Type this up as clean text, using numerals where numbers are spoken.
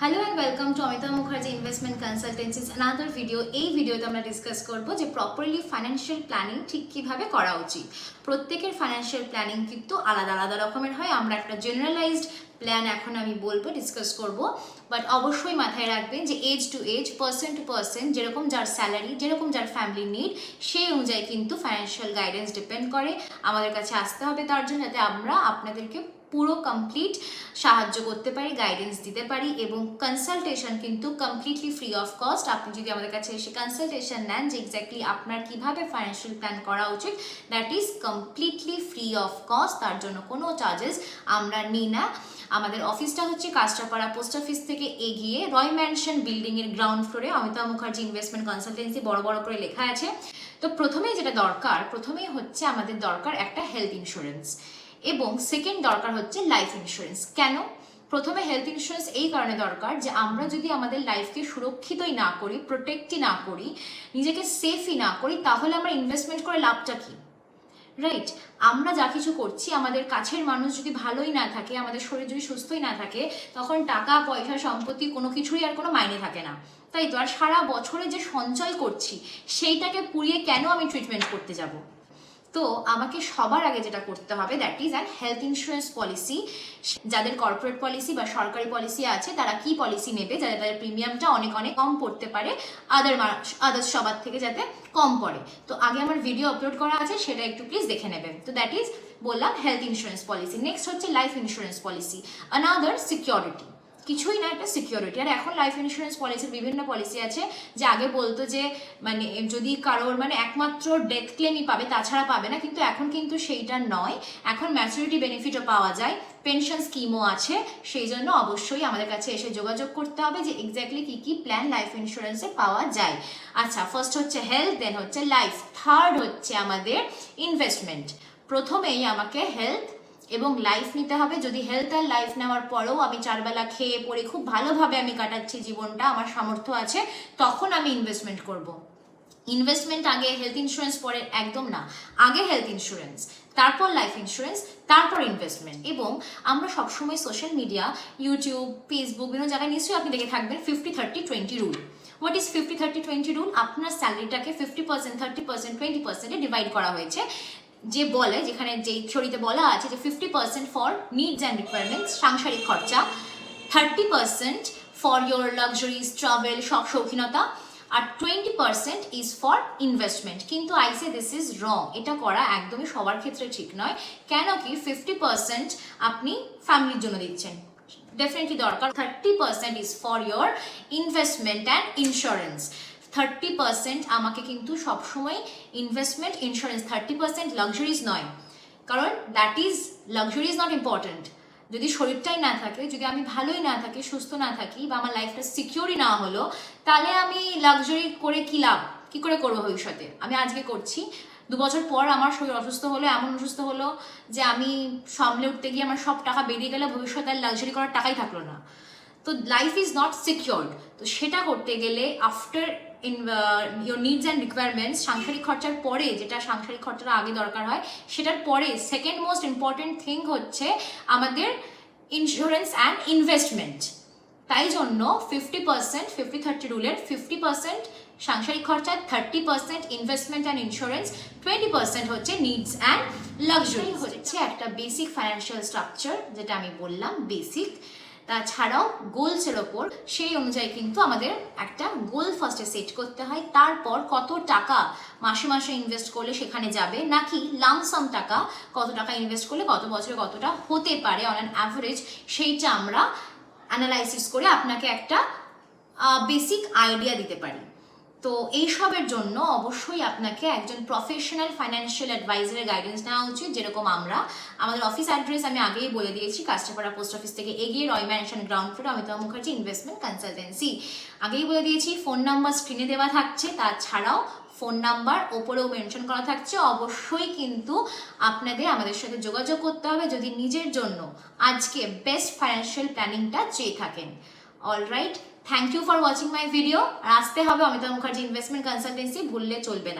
Hello and welcome to Amita Mukherjee investment consultancies another video. এই ভিডিওতে আমরা ডিসকাস করব যে প্রপারলি ফাইন্যান্সিয়াল প্ল্যানিং ঠিক কীভাবে করা উচিত। প্রত্যেকের ফাইন্যান্সিয়াল প্ল্যানিং কিন্তু আলাদা আলাদা রকমের হয়। আমরা একটা জেনারেলাইজড প্ল্যান এখন আমি বলবো, ডিসকাস করব, বাট অবশ্যই মাথায় রাখবেন যে age to age, person to person, যেরকম যার স্যালারি, যেরকম যার ফ্যামিলি নিড, সেই অনুযায়ী কিন্তু ফাইন্যান্সিয়াল গাইডেন্স ডিপেন্ড করে। আমাদের কাছে আসতে হবে তার জন্য, যাতে আমরা আপনাদেরকে পুরো কমপ্লিট সাহায্য করতে পারি, গাইডেন্স দিতে পারি। এবং কনসালটেশন কিন্তু কমপ্লিটলি ফ্রি অফ কস্ট। আপনি যদি আমাদের কাছে এসে কনসালটেশন নেন যে এক্স্যাক্টলি আপনার কিভাবে ফাইন্যান্সিয়াল প্ল্যান করা উচিত, that is completely free of cost. তার জন্য কোনো চার্জেস আমরা নিই না। আমাদের অফিসটা হচ্ছে কাস্টাপাড়া পোস্ট অফিস থেকে এগিয়ে রয় ম্যানশন বিল্ডিং এর গ্রাউন্ড ফ্লোরে, অমিতা মুখার্জি ইনভেস্টমেন্ট কনসালটেন্সি বড় বড় করে লেখা আছে। তো প্রথমেই যেটা দরকার, প্রথমেই হচ্ছে আমাদের দরকার একটা হেলথ ইন্স্যুরেন্স, এবং সেকেন্ড দরকার হচ্ছে লাইফ ইন্স্যুরেন্স। কেন? প্রথমে হেলথ ইন্স্যুরেন্স এই কারণে দরকার যে আমরা যদি আমাদের লাইফকে সুরক্ষিতই না করি, প্রোটেক্টই না করি, নিজেকে সেফই না করি, তাহলে আমরা ইনভেস্টমেন্ট করে লাভটা কি? রাইট? আমরা যা কিছু করছি, আমাদের কাছের মানুষ যদি ভালোই না থাকে, আমাদের শরীর যদি সুস্থই না থাকে, তখন টাকা পয়সা সম্পত্তি কোনো কিছুরই আর কোনো মাইনে থাকে না, তাই তো? আর সারা বছরে যে সঞ্চয় করছি, সেইটাকে পুড়িয়ে কেন আমি ট্রিটমেন্ট করতে যাব? তো আমাকে সবার আগে যেটা করতে হবে, that is an health insurance policy. যাদের কর্পোরেট পলিসি বা সরকারি পলিসি আছে, তারা কি পলিসি নেবে যাতে তাদের প্রিমিয়ামটা অনেক অনেক কম পড়তে পারে, আদার্স সবার থেকে যাতে কম পড়ে। তো আগে আমার ভিডিও আপলোড করা আছে, সেটা একটু প্লিজ দেখে নেবেন। তো দ্যাট ইজ বললাম হেলথ ইন্স্যুরেন্স পলিসি। নেক্সট হচ্ছে life insurance policy, another security, কিছুই না, একটা সিকিউরিটি। আর এখন লাইফ ইন্স্যুরেন্স পলিসির বিভিন্ন পলিসি আছে, যে আগে বলতো যে মানে যদি কারোর একমাত্র ডেথ ক্লেমই পাবে, তাছাড়া পাবে না, কিন্তু এখন কিন্তু সেইটা নয়। এখন ম্যাচুরিটি বেনিফিটও পাওয়া যায়, পেনশন স্কিমও আছে। সেই জন্য অবশ্যই আমাদের কাছে এসে যোগাযোগ করতে হবে যে এক্স্যাক্টলি কি কি প্ল্যান লাইফ ইন্স্যুরেন্সে পাওয়া যায়। আচ্ছা, ফার্স্ট হচ্ছে হেলথ, দেন হচ্ছে লাইফ, থার্ড হচ্ছে আমাদের ইনভেস্টমেন্ট। প্রথমেই আমাকে হেলথ এবং লাইফ নিতে হবে। যদি হেলথ আর লাইফ নেওয়ার পরেও আমি চারবেলা খেয়ে পরে খুব ভালোভাবে আমি কাটাচ্ছি জীবনটা, আমার সামর্থ্য আছে, তখন আমি ইনভেস্টমেন্ট করব। ইনভেস্টমেন্ট আগে, হেলথ ইন্স্যুরেন্স পরে, একদম না। আগে হেলথ ইন্স্যুরেন্স, তারপর লাইফ ইন্স্যুরেন্স, তারপর ইনভেস্টমেন্ট। এবং আমরা সবসময় সোশ্যাল মিডিয়া, ইউটিউব, ফেসবুক, বিভিন্ন জায়গায় নিশ্চয়ই আপনি দেখে থাকবেন 50-30-20 রুল। What is 50-30-20 rule? আপনার স্যালারিটাকে 50%, 30%, 20%-এ ডিভাইড করা হয়েছে। যে বলে, যেখানে যেই থিওরিতে বলা আছে যে 50% ফর নিডস অ্যান্ড রিকোয়ারমেন্টস, সাংসারিক খরচা, 30% ফর ইয়োর লাক্সারিজ, ট্রাভেল, শখ শৌখিনতা, আর 20% ইজ ফর ইনভেস্টমেন্ট। কিন্তু I say this is wrong. এটা করা একদমই সবার ক্ষেত্রে ঠিক নয়। কেন কি 50% আপনি ফ্যামিলির জন্য দিচ্ছেন, ডেফিনেটলি দরকার। 30% is for your investment and insurance. 30% আমাকে কিন্তু সবসময় ইনভেস্টমেন্ট, ইন্স্যুরেন্স, 30% লাক্সারিজ নয়, কারণ that is, luxury is not important. যদি শরীরটাই না থাকে, যদি আমি ভালোই না থাকি, সুস্থ না থাকি, বা আমার লাইফটা সিকিউরই না হলো, তাহলে আমি লাক্সারি করে কি লাভ? কি করে করবো ভবিষ্যতে? আমি আজকে করছি, 2 বছর পর আমার শরীর অসুস্থ হলো, এমন অসুস্থ হলো যে আমি সামলে উঠতে গিয়ে আমার সব টাকা বেরিয়ে গেলে, ভবিষ্যতে আর লাক্সারি করার টাকাই থাকলো না। তো লাইফ ইজ নট সিকিউরড। তো সেটা করতে গেলে after your needs and requirements, সাংসারিক খরচার পরে, যেটা সাংসারিক খরচাটা আগে দরকার হয়, সেটার পরে সেকেন্ড মোস্ট ইম্পর্টেন্ট থিং হচ্ছে আমাদের ইন্স্যুরেন্স অ্যান্ড ইনভেস্টমেন্ট। তাই জন্য 50%, 50-30 রুলের 50% সাংসারিক খরচা, 30% ইনভেস্টমেন্ট অ্যান্ড ইন্স্যুরেন্স, 20% হচ্ছে নিডস অ্যান্ড লাক্সারি। হচ্ছে একটা বেসিক ফাইন্যান্সিয়াল স্ট্রাকচার, যেটা আমি বললাম বেসিক। তাছাড়াও গোলসের ওপর, সেই অনুযায়ী কিন্তু আমাদের একটা গোল ফার্স্টে সেট করতে হয়। তারপর কত টাকা মাসে মাসে ইনভেস্ট করলে সেখানে যাবে, নাকি লামসাম টাকা, কত টাকা ইনভেস্ট করলে কত বছরে কতটা হতে পারে অন অ্যান অ্যাভারেজ, সেইটা আমরা অ্যানালাইসিস করে আপনাকে একটা বেসিক আইডিয়া দিতে পারি। তো এইসবের জন্য অবশ্যই আপনাকে একজন প্রফেশনাল ফাইন্যান্সিয়াল অ্যাডভাইজারের গাইডেন্স নেওয়া উচিত, যেরকম আমরা। আমাদের অফিস অ্যাড্রেস আমি আগেই বলে দিয়েছি, কাস্টাপাড়া পোস্ট অফিস থেকে এগিয়ে Roy Mansion ground floor, Amita Mukherjee investment consultancy. আগেই বলে দিয়েছি, ফোন নাম্বার স্ক্রিনে দেওয়া থাকছে, তাছাড়াও ফোন নাম্বার ওপরেও মেনশন করা থাকছে। অবশ্যই কিন্তু আপনাদের আমাদের সাথে যোগাযোগ করতে হবে যদি নিজের জন্য আজকে বেস্ট ফাইন্যান্সিয়াল প্ল্যানিংটা চেয়ে থাকেন। Alright, thank you for watching my video. আর আসতে হবে অমিতা মুখার্জি ইনভেস্টমেন্ট কনসালটেন্সি, ভুললে চলবে না।